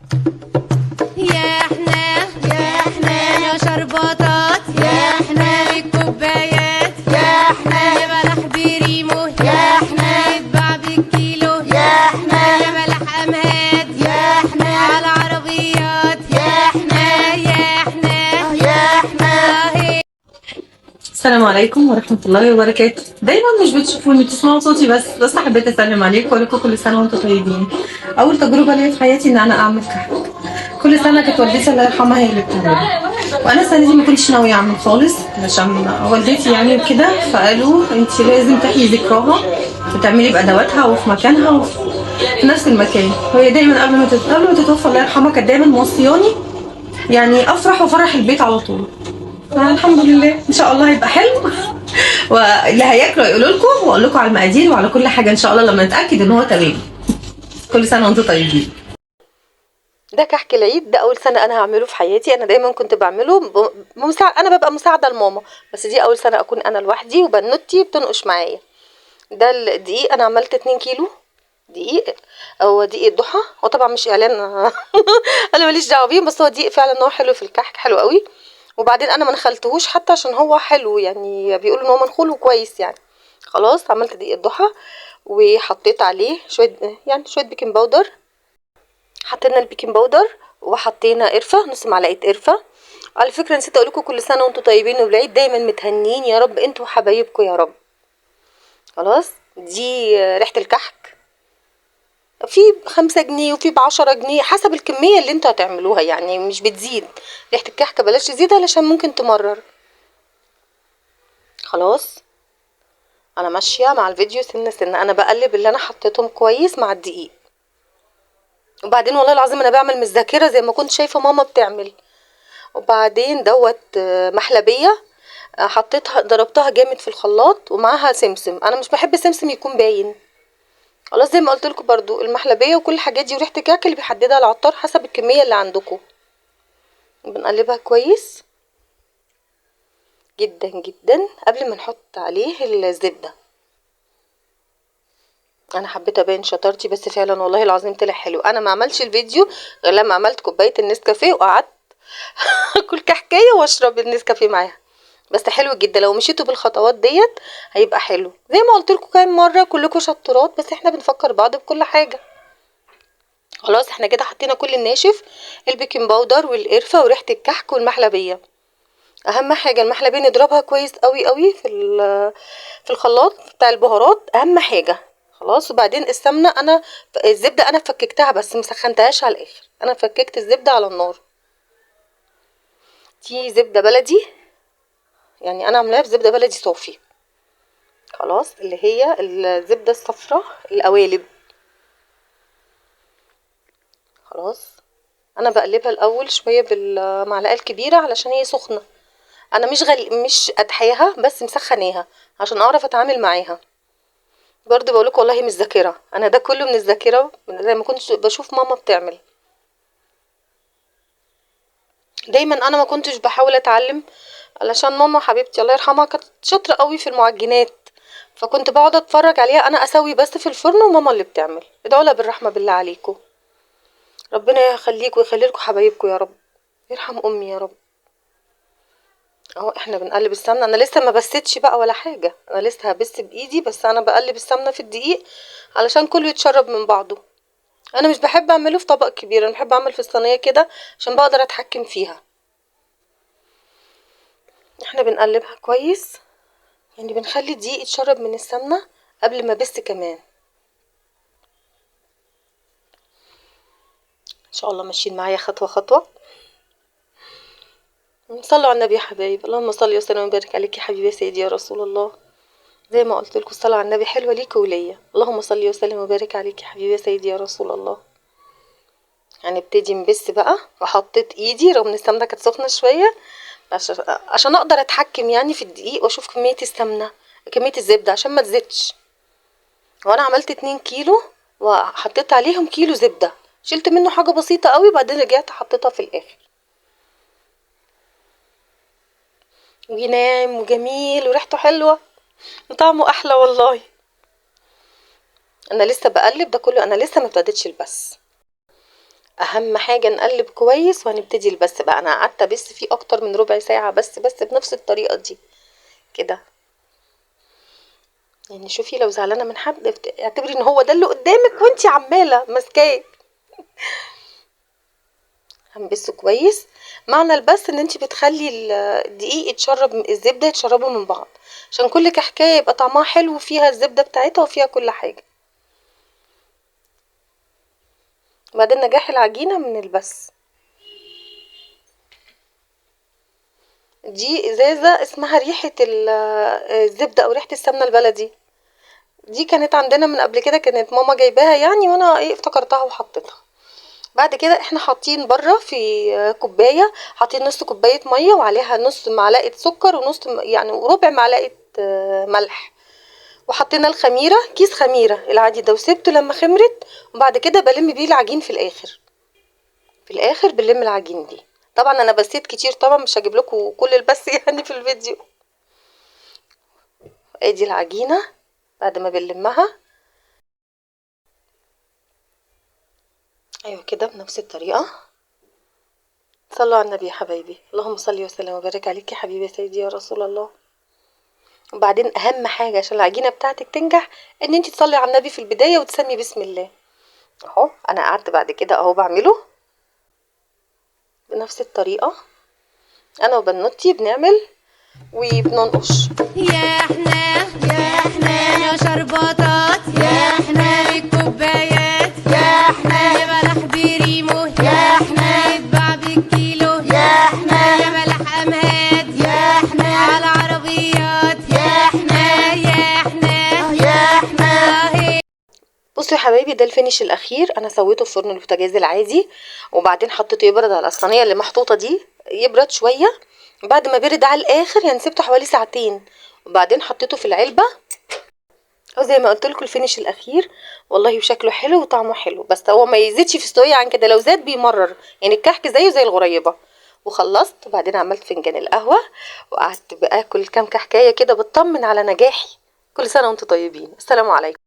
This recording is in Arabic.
يا حنان يا حنان يا شربطات يا حنان الكوبايات يا حنان يا بلح بريمو يا حنان يتباع بالكيلو يا حنان يا بلح امهات يا حنان على عربيات يا حنان يا حنان يا حنان. السلام عليكم ورحمة الله وبركاته. دايما مش بتشوفوني، بتسمعوا صوتي بس حبيت اسلم عليكم واقول لكم كل سنة وانتم طيبين. اول تجربة ليا في حياتي ان انا اعمل كحك. كل سنة كانت والدتي الله يرحمها هي اللي بتعملها، وانا السنة دي ما كنتش ناوية اعمل خالص عشان والدتي يعني وكده، فقالوا انت لازم تحيي ذكراها وتعملي بادواتها وفي مكانها وفي نفس المكان. وهي دايما قبل ما تتوفى الله يرحمها كانت دايما موصياني يعني افرح وافرح البيت على طول. الحمد لله ان شاء الله هيبقى حلو واللي هياكلوا يقولوا لكم واقول لكم على المقادير وعلى كل حاجه ان شاء الله لما نتاكد ان هو تمام. كل سنه وانتم طيبين. ده كحك العيد، ده اول سنه انا هعمله في حياتي. انا دايما كنت بعمله انا ببقى مساعده لماما، بس دي اول سنه اكون انا لوحدي وبنوتي بتنقش معايا. ده الدقيق انا عملت 2 كيلو دقيق، هو دقيق الضحى، هو طبعا مش اعلان انا ماليش دعوه بيه، بس هو دقيق فعلا هو حلو في الكحك، حلو قوي. وبعدين انا ما نخلتهوش حتى عشان هو حلو، يعني بيقولوا ان هو منخول وكويس يعني. خلاص عملت دقيق الضحى وحطيت عليه شويه بيكنج باودر. حطينا البيكنج باودر وحطينا قرفه، نص معلقه قرفه. على فكره نسيت اقول لكم كل سنه وانتم طيبين وبالعيد دايما متهنين يا رب انتوا وحبايبكم يا رب. خلاص دي ريحه الكحك. في ب5 جنيه وفي ب10 جنيه حسب الكميه اللي انتوا هتعملوها، يعني مش بتزيد. ريحه الكحك بلاش تزيد علشان ممكن تمرر. خلاص انا ماشيه مع الفيديو سنه سنه، انا بقلب اللي انا حطيتهم كويس مع الدقيق. وبعدين والله العظيم انا بعمل من الذاكره زي ما كنت شايفه ماما بتعمل. وبعدين محلبيه، حطيتها ضربتها جامد في الخلاط ومعاها سمسم. انا مش بحب السمسم يكون باين. خلاص زي ما قلت لكم برضو المحلبيه وكل الحاجات دي وريحه الكعك اللي بيحددها العطار حسب الكميه اللي عندكم. بنقلبها كويس جدا جدا قبل ما نحط عليه الزبده. انا حبيت ابين شطارتي، بس فعلا والله العظيم طلع حلو. انا ما عملتش الفيديو غير لما عملت كوبايه النسكافيه وقعدت اكل كحكايه واشرب النسكافيه معاها. بس حلو جدا لو مشيتوا بالخطوات ديت هيبقى حلو. زي ما قلت لكم كام مره كلكم شطورات، بس احنا بنفكر بعض بكل حاجه. خلاص احنا كده حطينا كل الناشف، البيكنج باودر والقرفه وريحه الكحك والمحلبيه. اهم حاجه المحلبيه نضربها كويس قوي قوي في الخلاط بتاع البهارات، اهم حاجه. خلاص وبعدين الزبده انا فككتها بس مسخنتهاش على الاخر، انا فككت الزبده على النار. دي زبده بلدي، يعني انا عاملاها بزبده بلدي صافي. خلاص اللي هي الزبده الصفراء القوالب. خلاص انا بقلبها الاول شويه بالمعلقه الكبيره علشان هي سخنه. انا مش ادحيها بس مسخناها عشان اعرف اتعامل معاها. برضو بقولك والله مش ذاكره، انا ده كله من الذاكره زي ما كنت بشوف ماما بتعمل. دايما انا ما كنتش بحاول اتعلم علشان ماما حبيبتي الله يرحمها كانت شاطره قوي في المعجنات، فكنت بقعد اتفرج عليها انا اسوي بس في الفرن وماما اللي بتعمل. ادعوا لها بالرحمه بالله عليكم، ربنا يخليكم ويخلي لكم حبايبكم يا رب، يرحم امي يا رب. اهو احنا بنقلب السمنه، انا لسه ما بستش بقى ولا حاجه، انا لسه هبس بايدي، بس انا بقلب السمنه في الدقيق علشان كله يتشرب من بعضه. انا مش بحب اعمله في طبق كبير، انا بحب اعمل في الصينيه كده عشان بقدر اتحكم فيها. احنا بنقلبها كويس، يعني بنخلي الدقيق يتشرب من السمنه قبل ما بس كمان. ان شاء الله ماشيين معايا خطوه خطوه. صلوا على النبي يا حبايب، اللهم صل وسلم وبارك عليك يا حبيبي يا سيدي يا رسول الله. زي ما قلت لكم الصلاه على النبي حلوه ليك وليا، اللهم صل وسلم وبارك عليك يا حبيبي يا سيدي يا رسول الله. هنبتدي نبس بقى، وحطيت ايدي رغم ان السمنه كانت سخنه شويه عشان اقدر اتحكم يعني في الدقيق واشوف كميه السمنه كميه الزبده عشان ما تزيدش. وانا عملت 2 كيلو وحطيت عليهم كيلو زبده، شلت منه حاجه بسيطه قوي بعدين رجعت حطيتها في الاخر. وينام وجميل وريحته حلوه وطعمه احلى والله. انا لسه بقلب ده كله، انا لسه ما ابتديتش البس. اهم حاجه نقلب كويس وهنبتدي البس بقى. انا قعدت ابس فيه اكتر من ربع ساعه بس بنفس الطريقه دي كده. يعني شوفي لو زعلانه من حد اعتبري ان هو ده اللي قدامك وانتي عماله ماسكاه. هنبسه كويس. معنى البس ان انتي بتخلي الدقيق يتشرب، الزبده يتشربوا من بعض، عشان كل كحكايه يبقى طعمها حلو وفيها الزبده بتاعتها وفيها كل حاجه. وبعدين نجاح العجينه من البس. دي ازازه اسمها ريحه الزبده او ريحه السمنه البلدي. دي كانت عندنا من قبل كده، كانت ماما جايباها يعني، وانا افتكرتها وحطيتها. بعد كده احنا حاطين بره في كوبايه، حاطين نص كوبايه ميه وعليها نص معلقه سكر ونص يعني ربع معلقه ملح، وحطينا الخميره، كيس خميره العادي ده، وسبته لما خمرت. وبعد كده بلم بيه العجين في الاخر. في الاخر بنلم العجين دي. طبعا انا بسيت كتير طبعا، مش هجيب لكم كل البس يعني في الفيديو. ادي العجينه بعد ما بنلمها. ايوه كده بنفس الطريقه. صلوا على النبي يا حبايبي، اللهم صل وسلم وبارك عليك يا حبيبي يا سيدي يا رسول الله. وبعدين اهم حاجه عشان العجينه بتاعتك تنجح ان انت تصلي على النبي في البدايه وتسمي بسم الله. اهو انا قعدت بعد كده اهو بعمله بنفس الطريقه. انا وبنوتي بنعمل وبننقش. يا احنا يا شربطات، يا احنا الكوبايات، يا احنا يا بلح بريمو، يا احنا يتباع بالكيلو، يا احنا يا بلح امهات، يا احنا على عربيات، يا احنا يا احنا يا احنا. بصوا يا حبايبي ده الفينش الاخير. انا سويته في فرن البوتاجاز العادي، وبعدين حطيته يبرد على الصينيه اللي محطوطه دي، يبرد شويه. بعد ما برد على الاخر يعني سبته حوالي ساعتين، وبعدين حطيته في العلبه. او زي ما قلت لكم الفينش الاخير. والله وشكله حلو وطعمه حلو، بس هو ما يزيدش في السويه عن كده، لو زاد بيمرر يعني الكحك زيه زي الغريبه. وخلصت وبعدين عملت فنجان القهوه، وقعدت باكل كام كحكايه كده بطمن على نجاحي. كل سنه وانتم طيبين. السلام عليكم.